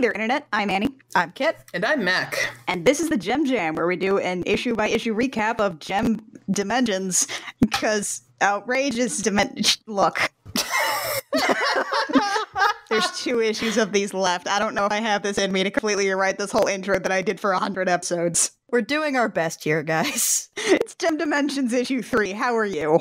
there, Internet. I'm Annie. I'm Kit. And I'm Mac. And this is the Gem Jam, where we do an issue-by-issue recap of Gem Dimensions, because outrageous Look. There's 2 issues of these left. I don't know if I have this in me to completely rewrite this whole intro that I did for 100 episodes. We're doing our best here, guys. It's Gem Dimensions issue 3. How are you?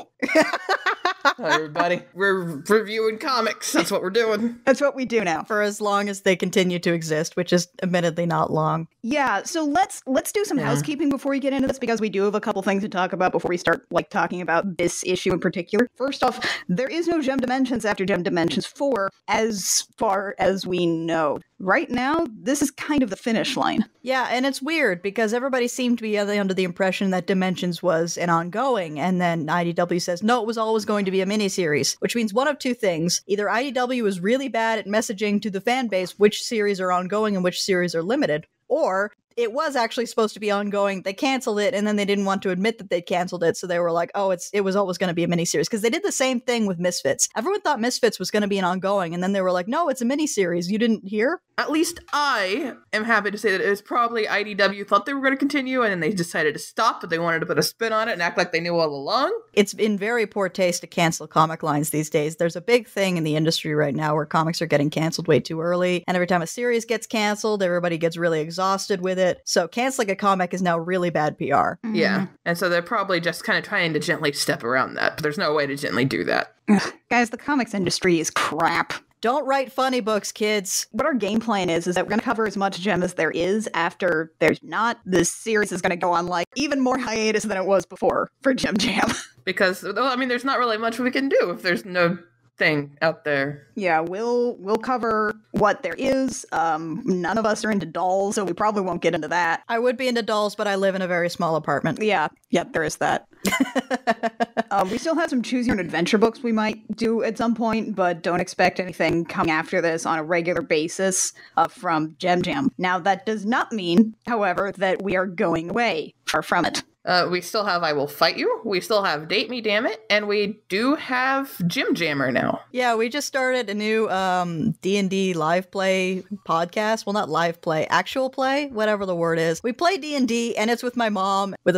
Hi, everybody. We're reviewing comics. That's what we're doing. That's what we do now. For as long as they continue to exist, which is admittedly not long. Yeah, so let's do some housekeeping before we get into this, because we do have a couple things to talk about before we start talking about this issue in particular. First off, there is no Gem Dimensions after Gem Dimensions 4, as far as we know. Right now, this is kind of the finish line. Yeah, and it's weird because everybody seemed to be under the impression that Dimensions was an ongoing, and then IDW says, no, it was always going to be a miniseries, which means one of 2 things. Either IDW is really bad at messaging to the fan base which series are ongoing and which series are limited, or it was actually supposed to be ongoing. They canceled it, and then they didn't want to admit that they canceled it, so they were like, oh, it was always going to be a miniseries. Because they did the same thing with Misfits. Everyone thought Misfits was going to be an ongoing, and then they were like, no, it's a miniseries. You didn't hear? At least I am happy to say that it was probably IDW thought they were going to continue, and then they decided to stop, but they wanted to put a spin on it and act like they knew all along. It's in very poor taste to cancel comic lines these days. There's a big thing in the industry right now where comics are getting canceled way too early, and every time a series gets canceled, everybody gets really exhausted with it. So canceling a comic is now really bad PR. Mm-hmm. Yeah, and so they're probably just kind of trying to gently step around that, but there's no way to gently do that. Guys, the comics industry is crap. Don't write funny books, kids. What our game plan is that we're going to cover as much Gem as there is after there's not. This series is going to go on even more hiatus than it was before for Gem Jam. Because, there's not really much we can do if there's no thing out there. Yeah, we'll cover what there is. None of us are into dolls, so we probably won't get into that. I would be into dolls, but I live in a very small apartment. Yeah, there is that. We still have some choose your own adventure books we might do at some point, but don't expect anything coming after this on a regular basis from Gem Jam. Now, that does not mean, however, that we are going away. Far from it. We still have I Will Fight You, we still have Date Me Damn It, and we do have Jim Jammer now. Yeah, we just started a new D&D live play podcast. Well, not live play, actual play, whatever the word is. We play D&D, and it's with my mom with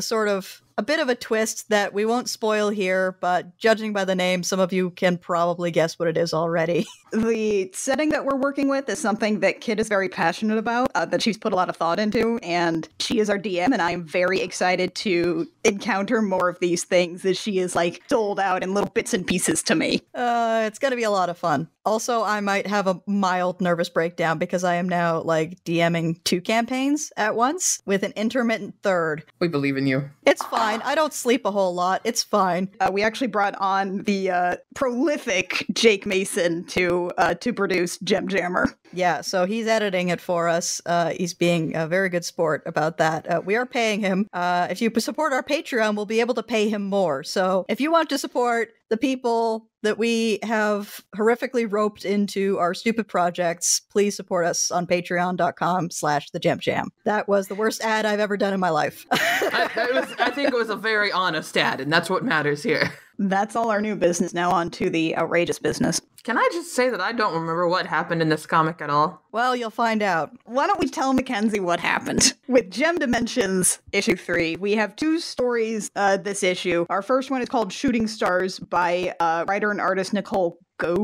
a bit of a twist that we won't spoil here, but judging by the name, some of you can probably guess what it is already. The setting that we're working with is something that Kit is very passionate about, that she's put a lot of thought into, and she is our DM, and I am very excited to encounter more of these things that she is doled out in little bits and pieces to me. It's gonna be a lot of fun. Also, I might have a mild nervous breakdown because I am now DMing 2 campaigns at once with an intermittent third. We believe in you. It's fine. I don't sleep a whole lot. It's fine. We actually brought on the prolific Jake Mason to produce Gem Jammer. Yeah, so he's editing it for us. He's being a very good sport about that. We are paying him. If you support our Patreon, we'll be able to pay him more. So if you want to support the people that we have horrifically roped into our stupid projects, please support us on patreon.com/thegempjam. That was the worst ad I've ever done in my life. I think it was a very honest ad, and that's what matters here. That's all our new business. Now on to the outrageous business. Can I just say that I don't remember what happened in this comic at all? Well, you'll find out. Why don't we tell Mackenzie what happened? With Gem Dimensions issue 3, we have 2 stories this issue. Our first one is called Shooting Stars by writer and artist Nicole Goo.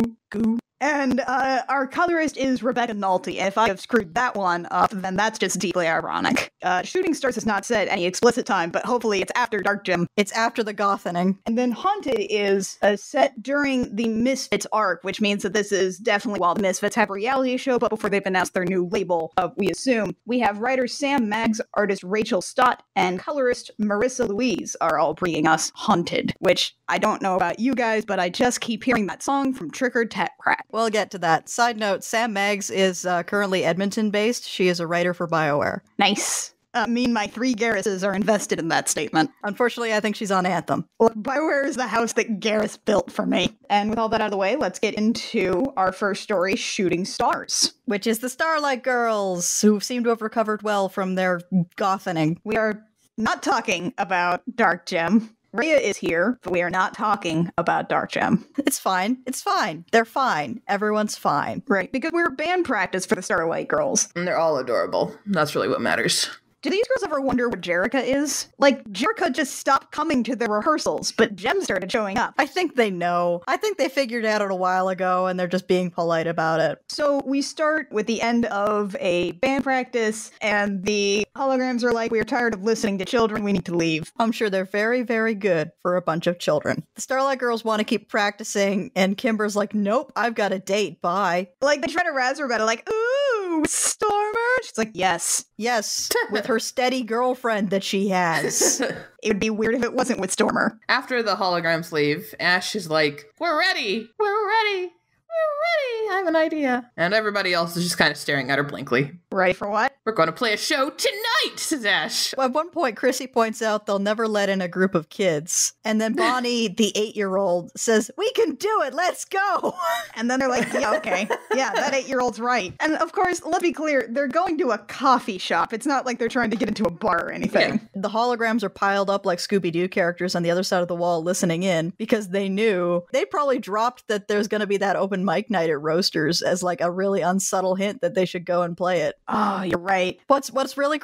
And our colorist is Rebecca Nolte. If I have screwed that one up, then that's just deeply ironic. Shooting Stars has not said any explicit time, but hopefully it's after Dark Gem. It's after the Gothening. And then Haunted is set during the Misfits arc, which means that this is definitely while the Misfits have a reality show, but before they've announced their new label, we assume. We have writer Sam Maggs, artist Rachel Stott, and colorist Marissa Louise are all bringing us Haunted, which I don't know about you guys, but I just keep hearing that song from Trick or Tat Crack. We'll get to that. Side note, Sam Maggs is currently Edmonton-based. She is a writer for BioWare. Nice. Me and my 3 Garruses are invested in that statement. Unfortunately, I think she's on Anthem. Look, BioWare is the house that Garrus built for me. And with all that out of the way, let's get into our first story, Shooting Stars. Which is the Starlight Girls, who seem to have recovered well from their gothening. We are not talking about Dark Gem. Rhea is here, but we are not talking about Dark Gem. It's fine. It's fine. They're fine. Everyone's fine. Right, because we're band practice for the Starlight Girls. And they're all adorable. That's really what matters. Do these girls ever wonder what Jerrica is? Like, Jerrica just stopped coming to the rehearsals, but Jem started showing up. I think they know. I think they figured it out a while ago, and they're just being polite about it. So we start with the end of a band practice, and the holograms are like, we are tired of listening to children, we need to leave. I'm sure they're very, very good for a bunch of children. The Starlight Girls want to keep practicing, and Kimber's like, nope, I've got a date, bye. Like, they try to razz her about it, like, ooh, Stormer? She's like, yes. Yes, with her steady girlfriend that she has. It would be weird if it wasn't with Stormer. After the holograms leave, Ash is like, we're ready! We're ready! We're ready! I have an idea. And everybody else is just kind of staring at her blankly. Right, for what? We're going to play a show tonight, says Ash. At one point, Chrissy points out they'll never let in a group of kids. And then Bonnie, the 8-year-old, says, we can do it, let's go! And then they're like, yeah, okay. Yeah, that 8-year-old's right. And of course, let's be clear, they're going to a coffee shop. It's not like they're trying to get into a bar or anything. Yeah. The holograms are piled up like Scooby-Doo characters on the other side of the wall listening in because they knew they probably dropped that there's going to be that open mic night at Roasters as like a really unsubtle hint that they should go and play it. Oh, you're right. What's really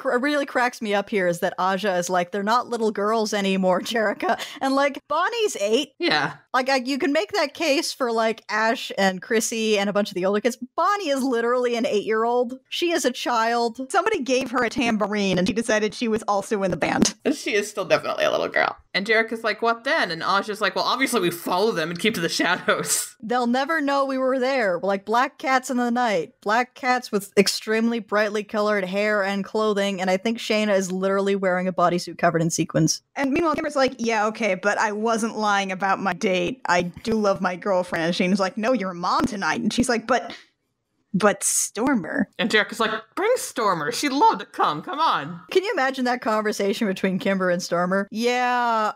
cracks me up here is that Aja is like, they're not little girls anymore, Jerrica. And like, Bonnie's 8. Yeah. Like, you can make that case for like Ash and Chrissy and a bunch of the older kids. Bonnie is literally an 8-year-old. She is a child. Somebody gave her a tambourine and she decided she was also in the band. She is still definitely a little girl. And Jerrica's like, what then? And Aja's like, well, obviously we follow them and keep to the shadows. They'll never know we were there. Like black cats in the night. Black cats with extremely brightly colored hair and clothing. And I think Shayna is literally wearing a bodysuit covered in sequins. And meanwhile, Kimber's like, yeah, okay, but I wasn't lying about my date. I do love my girlfriend. And Shayna's like, no, you're a mom tonight. And she's like, but Stormer. And Jerrica's like, bring Stormer. She'd love to come. Come on. Can you imagine that conversation between Kimber and Stormer? Yeah,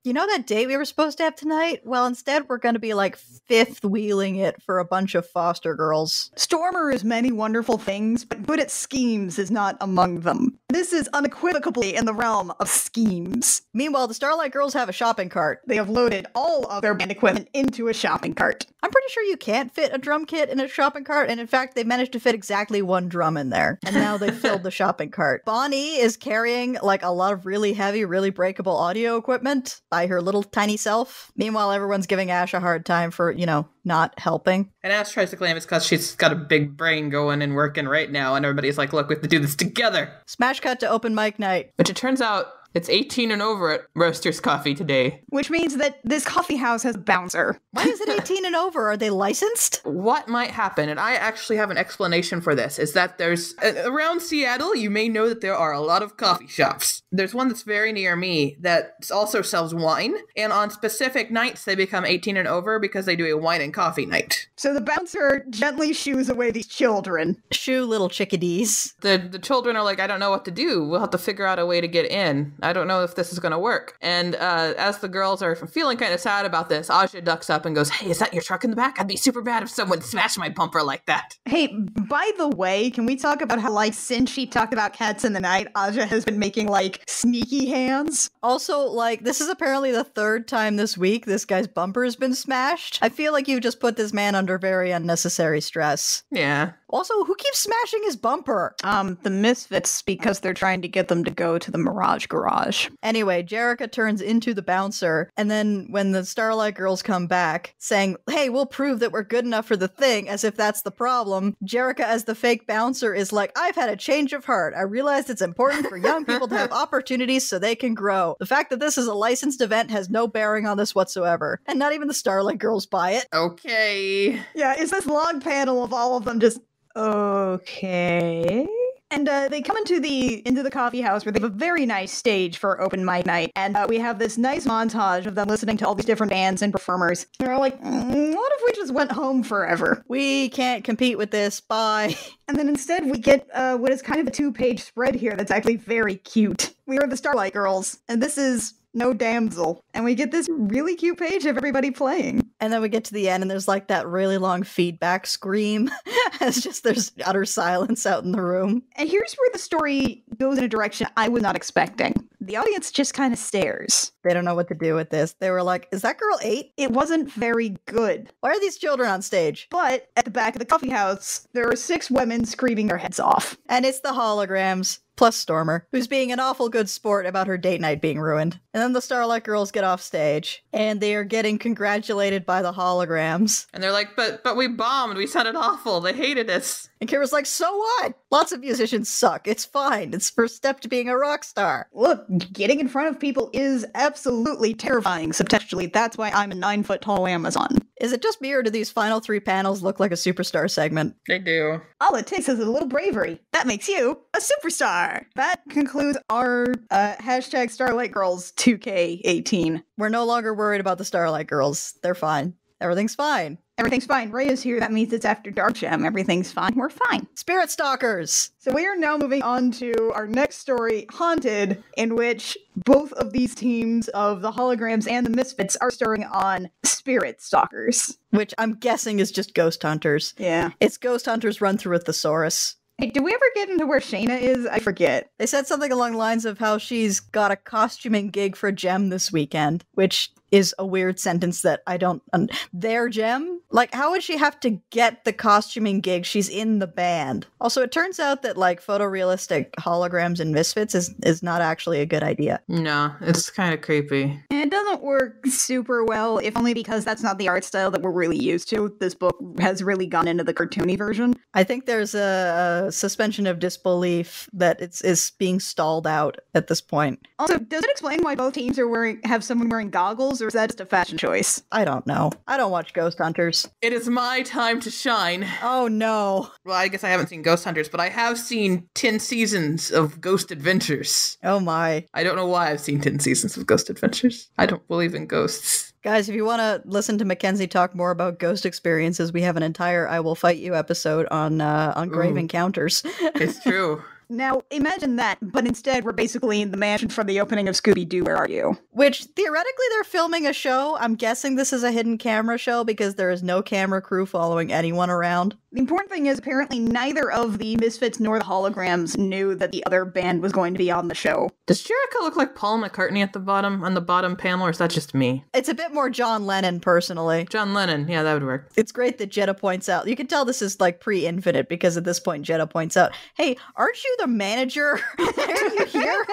you know that date we were supposed to have tonight? Well, instead we're going to be like fifth wheeling it for a bunch of foster girls. Stormer is many wonderful things, but good at schemes is not among them. This is unequivocally in the realm of schemes. Meanwhile, the Starlight Girls have a shopping cart. They have loaded all of their band equipment into a shopping cart. I'm pretty sure you can't fit a drum kit in a shopping cart, and in fact, they managed to fit exactly one drum in there. And now they filled the shopping cart. Bonnie is carrying like a lot of really heavy, really breakable audio equipment by her little tiny self. Meanwhile, everyone's giving Ash a hard time for, not helping. And Ash tries to claim it's because she's got a big brain going and working right now. And everybody's like, look, we have to do this together. Smash cut to open mic night. Which it turns out it's 18 and over at Roasters Coffee today. Which means that this coffee house has a bouncer. Why is it 18 and over? Are they licensed? What might happen, and I actually have an explanation for this, is that there's, around Seattle, you may know that there are a lot of coffee shops. There's one that's very near me that also sells wine, and on specific nights they become 18 and over because they do a wine and coffee night. So the bouncer gently shoos away these children. Shoo, little chickadees. The children are like, I don't know what to do. We'll have to figure out a way to get in. I don't know if this is going to work. And as the girls are feeling kind of sad about this, Aja ducks up and goes, hey, is that your truck in the back? I'd be super bad if someone smashed my bumper like that. Hey, by the way, can we talk about how, like, since she talked about Cats in the Night, Aja has been making, like, sneaky hands? Also, like, this is apparently the third time this week this guy's bumper has been smashed. I feel like you just put this man under very unnecessary stress. Yeah. Also, who keeps smashing his bumper? The Misfits, because they're trying to get them to go to the Mirage Garage. Anyway, Jerrica turns into the bouncer, and then when the Starlight Girls come back, saying, hey, we'll prove that we're good enough for the thing, as if that's the problem, Jerrica, as the fake bouncer, is like, I've had a change of heart. I realized it's important for young people to have opportunities so they can grow. The fact that this is a licensed event has no bearing on this whatsoever. And not even the Starlight Girls buy it. Okay. Yeah, it's this log panel of all of them just, okay. And they come into the coffee house where they have a very nice stage for open mic night. And we have this nice montage of them listening to all these different bands and performers. They're all like, what if we just went home forever? We can't compete with this. Bye. And then instead we get what is kind of a 2-page spread here that's actually very cute. We are the Starlight Girls, and this is No Damsel. And we get this really cute page of everybody playing. And then we get to the end and there's like that really long feedback scream as just there's utter silence out in the room. And here's where the story goes in a direction I was not expecting. The audience just kind of stares. They don't know what to do with this. They were like, is that girl 8? It wasn't very good. Why are these children on stage? But at the back of the coffee house, there are 6 women screaming their heads off. And it's the Holograms, plus Stormer, who's being an awful good sport about her date night being ruined. And then the Starlight Girls get off stage, and they are getting congratulated by the Holograms. And they're like, but we bombed. We sounded awful. They hated us. And Kira's like, so what? Lots of musicians suck. It's fine. It's first step to being a rock star. Look, getting in front of people is absolutely terrifying subtextually. That's why I'm a 9-foot-tall Amazon. Is it just me, or do these final 3 panels look like a Superstar segment? They do. All it takes is a little bravery. That makes you a superstar. That concludes our hashtag Starlight Girls 2K18. We're no longer worried about the Starlight Girls. They're fine. Everything's fine. Everything's fine. Ray is here. That means it's after dark, Gem. Everything's fine. We're fine. Spirit Stalkers! So we are now moving on to our next story, Haunted, in which both of these teams of the Holograms and the Misfits are starring on Spirit Stalkers. Which I'm guessing is just Ghost Hunters. Yeah. It's Ghost Hunters run through a thesaurus. Hey, did we ever get into where Shayna is? I forget. They said something along the lines of how she's got a costuming gig for JEM this weekend, which is a weird sentence that I don't... their JEM? Like, how would she have to get the costuming gig? She's in the band. Also, it turns out that, like, photorealistic holograms and Misfits is not actually a good idea. No, it's kind of creepy. It doesn't work super well, if only because that's not the art style that we're really used to. This book has really gone into the cartoony version. I think there's a suspension of disbelief that it's being stalled out at this point. Also, does it explain why both teams have someone wearing goggles, or is that just a fashion choice? I don't know. I don't watch Ghost Hunters. It is my time to shine. Oh no. Well, I guess I haven't seen Ghost Hunters, but I have seen 10 seasons of Ghost Adventures. Oh my. I don't know why I've seen 10 seasons of Ghost Adventures. I don't believe in ghosts. Guys, if you want to listen to Mackenzie talk more about ghost experiences, we have an entire I Will Fight You episode on Grave Encounters. It's true. Now, imagine that, but instead we're basically in the mansion from the opening of Scooby-Doo, Where Are You? Which, theoretically, they're filming a show. I'm guessing this is a hidden camera show because there is no camera crew following anyone around. The important thing is apparently neither of the Misfits nor the Holograms knew that the other band was going to be on the show. Does Jericho look like Paul McCartney on the bottom panel, or is that just me? It's a bit more John Lennon, personally. John Lennon, yeah, that would work. It's great that Jetta points out. You can tell this is like pre-Infinite because at this point Jetta points out, hey, aren't you the manager? Are you here?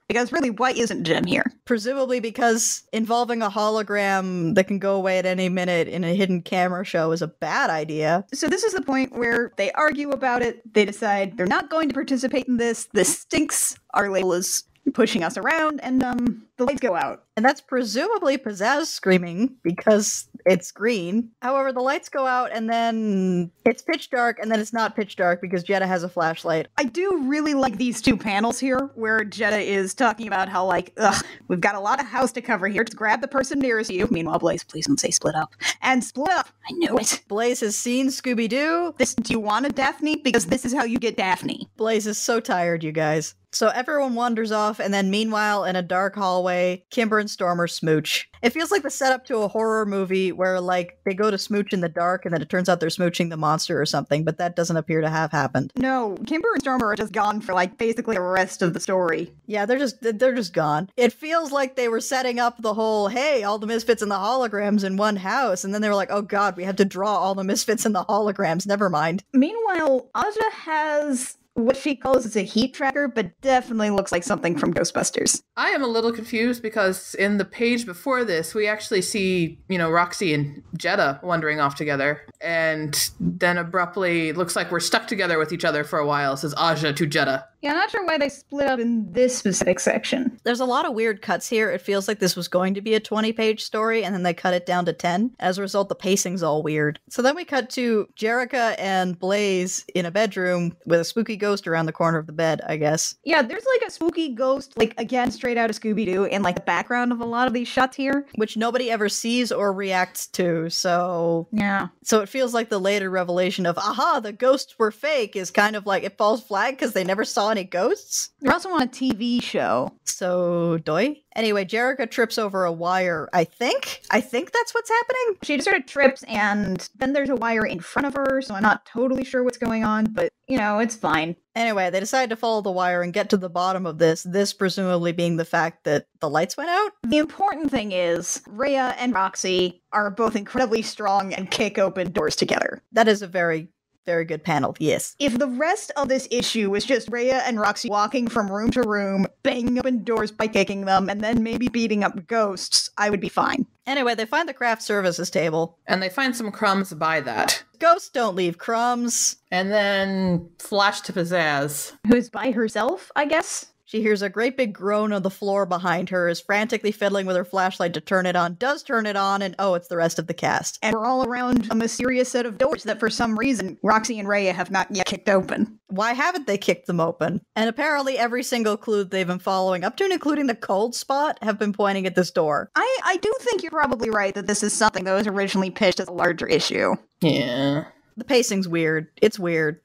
Because really, why isn't Jim here? Presumably because involving a hologram that can go away at any minute in a hidden camera show is a bad idea. So this is the point where they argue about it. They decide they're not going to participate in this. This stinks. Our label is pushing us around, and the lights go out. And that's presumably Pizzazz screaming because it's green. However, the lights go out and then it's pitch dark, and then it's not pitch dark because Jetta has a flashlight. I do really like these two panels here where Jetta is talking about how, like, ugh, we've got a lot of house to cover here. Just grab the person nearest you. Meanwhile, Blaze, please don't say split up. And split up. I knew it. Blaze has seen Scooby-Doo. Do you want a Daphne? Because this is how you get Daphne. Blaze is so tired, you guys. So everyone wanders off, and then meanwhile, in a dark hallway, Kimber and Stormer smooch. It feels like the setup to a horror movie where, like, they go to smooch in the dark, and then it turns out they're smooching the monster or something, but that doesn't appear to have happened. No, Kimber and Stormer are just gone for, like, basically the rest of the story. Yeah, they're just gone. It feels like they were setting up the whole, hey, all the Misfits and the Holograms in one house, and then they were like, oh god, we have to draw all the Misfits and the Holograms, never mind. Meanwhile, Aja has what she calls as a heat tracker, but definitely looks like something from Ghostbusters. I am a little confused because in the page before this, we actually see, Roxy and Jetta wandering off together. And then abruptly, it looks like we're stuck together with each other for a while, says Aja to Jetta. Yeah, I'm not sure why they split up in this specific section. There's a lot of weird cuts here. It feels like this was going to be a 20-page story, and then they cut it down to 10. As a result, the pacing's all weird. So then we cut to Jerica and Blaze in a bedroom with a spooky ghost around the corner of the bed, I guess. Yeah, there's like a spooky ghost, like, again, straight out of Scooby-Doo in, like, the background of a lot of these shots here. Which nobody ever sees or reacts to, so... Yeah. So it feels like the later revelation of, aha, the ghosts were fake, is kind of like, it falls flat because they never saw saw any ghosts. They're also on a TV show. So, doi? Anyway, Jerrica trips over a wire, I think. I think that's what's happening. She just sort of trips, and then there's a wire in front of her, so I'm not totally sure what's going on, but, it's fine. Anyway, they decide to follow the wire and get to the bottom of this presumably being the fact that the lights went out. The important thing is, Rhea and Roxy are both incredibly strong and kick open doors together. That is a very, very good panel, yes. If the rest of this issue was just Rhea and Roxy walking from room to room, banging open doors by kicking them, and then maybe beating up ghosts, I would be fine. Anyway, they find the craft services table. And they find some crumbs by that. Ghosts don't leave crumbs. And then flash to Pizzazz. Who's by herself, I guess? She hears a great big groan on the floor behind her, is frantically fiddling with her flashlight to turn it on, does turn it on, and oh, it's the rest of the cast. And we're all around a mysterious set of doors that for some reason Roxy and Rhea have not yet kicked open. Why haven't they kicked them open? And apparently every single clue they've been following, up to and including the cold spot, have been pointing at this door. I do think you're probably right that this is something that was originally pitched as a larger issue. Yeah. The pacing's weird. It's weird.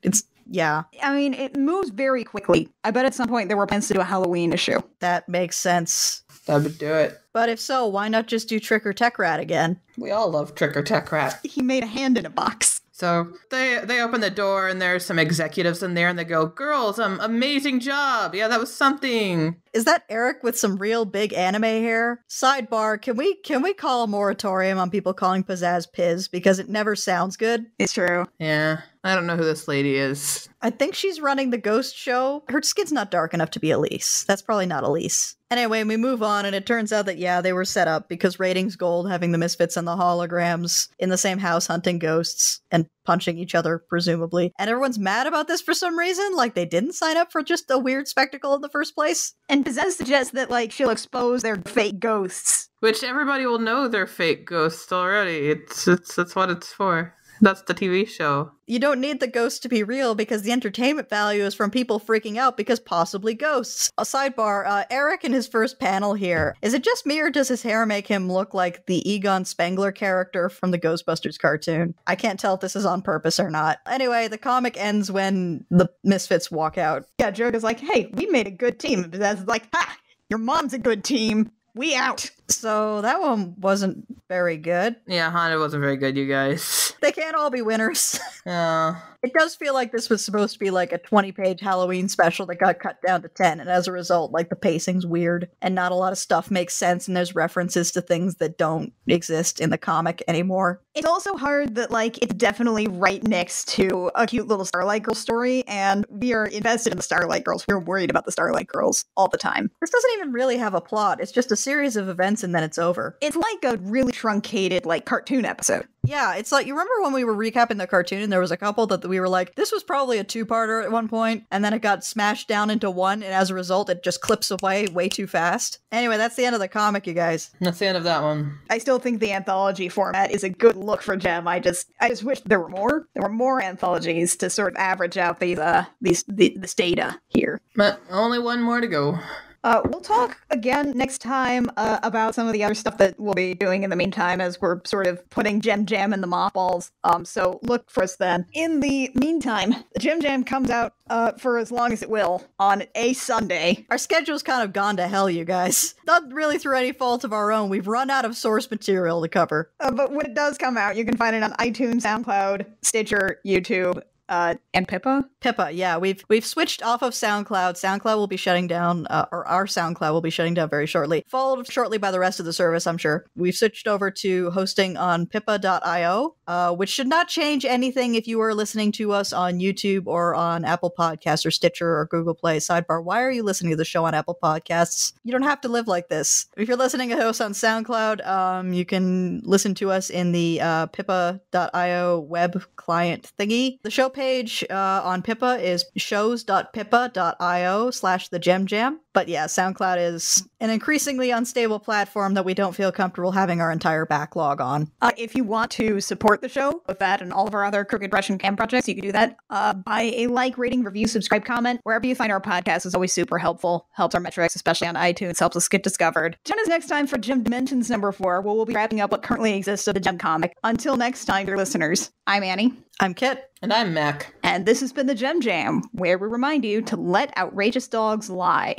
Yeah. I mean, it moves very quickly. I bet at some point there were plans to do a Halloween issue. That makes sense. That would do it. But if so, why not just do Trick or Tech Rat again? We all love Trick or Tech Rat. He made a hand in a box. So they open the door and there's some executives in there and they go, "Girls, amazing job. Yeah, that was something." Is that Eric with some real big anime hair? Sidebar, can we call a moratorium on people calling Pizzazz Piz because it never sounds good? It's true. Yeah, I don't know who this lady is. I think she's running the ghost show. Her skin's not dark enough to be Elise. That's probably not Elise. Anyway, we move on, and it turns out that, yeah, they were set up because Ratings Gold having the Misfits and the Holograms in the same house hunting ghosts and punching each other, presumably. And everyone's mad about this for some reason, like they didn't sign up for just a weird spectacle in the first place. And Pizzazz suggests that, she'll expose their fake ghosts. Which everybody will know they're fake ghosts already. That's what it's for. That's the TV show. You don't need the ghosts to be real because the entertainment value is from people freaking out because possibly ghosts. A sidebar, Eric in his first panel here. Is it just me or does his hair make him look like the Egon Spengler character from the Ghostbusters cartoon? I can't tell if this is on purpose or not. Anyway, the comic ends when the Misfits walk out. Yeah, Joker's like, "Hey, we made a good team." Pizzazz is like, "Ha! Your mom's a good team. We out." So that one wasn't very good. Yeah, Honda wasn't very good, you guys. They can't all be winners. Yeah. It does feel like this was supposed to be like a 20-page Halloween special that got cut down to 10, and as a result, the pacing's weird, and not a lot of stuff makes sense, and there's references to things that don't exist in the comic anymore. It's also hard that, it's definitely right next to a cute little Starlight Girl story, and we are invested in the Starlight Girls. We're worried about the Starlight Girls all the time. This doesn't even really have a plot. It's just a series of events, and then it's over. It's like a really truncated, cartoon episode. Yeah, it's like, you remember when we were recapping the cartoon and there was a couple that we were like, this was probably a two-parter at one point, and then it got smashed down into one, and as a result, it just clips away way too fast. Anyway, that's the end of the comic, you guys. That's the end of that one. I still think the anthology format is a good look for JEM. I just wish there were more. There were more anthologies to sort of average out this data here. But only one more to go. We'll talk again next time about some of the other stuff that we'll be doing in the meantime as we're sort of putting Gem Jam in the mothballs. So look for us then. In the meantime, Gem Jam comes out for as long as it will on a Sunday. Our schedule's kind of gone to hell, you guys. Not really through any fault of our own. We've run out of source material to cover. But when it does come out, you can find it on iTunes, SoundCloud, Stitcher, YouTube, and Pippa? Pippa, yeah. We've switched off of SoundCloud. SoundCloud will be shutting down, or our SoundCloud will be shutting down very shortly. Followed shortly by the rest of the service, I'm sure. We've switched over to hosting on pippa.io, which should not change anything if you are listening to us on YouTube or on Apple Podcasts or Stitcher or Google Play. Sidebar, why are you listening to the show on Apple Podcasts? You don't have to live like this. If you're listening to us on SoundCloud, you can listen to us in the pippa.io web client thingy. The show page on Pippa is shows.pippa.io/thegem jam. But yeah, SoundCloud is an increasingly unstable platform that we don't feel comfortable having our entire backlog on. If you want to support the show with that and all of our other Crooked Russian Cam projects, you can do that by a like, rating, review, subscribe, comment. Wherever you find our podcast is always super helpful. Helps our metrics, especially on iTunes. Helps us get discovered. Join us next time for JEM Dimensions number 4, where we'll be wrapping up what currently exists of the JEM comic. Until next time, dear listeners, I'm Annie. I'm Kit. And I'm Mac. And this has been the JEM Jam, where we remind you to let outrageous dogs lie.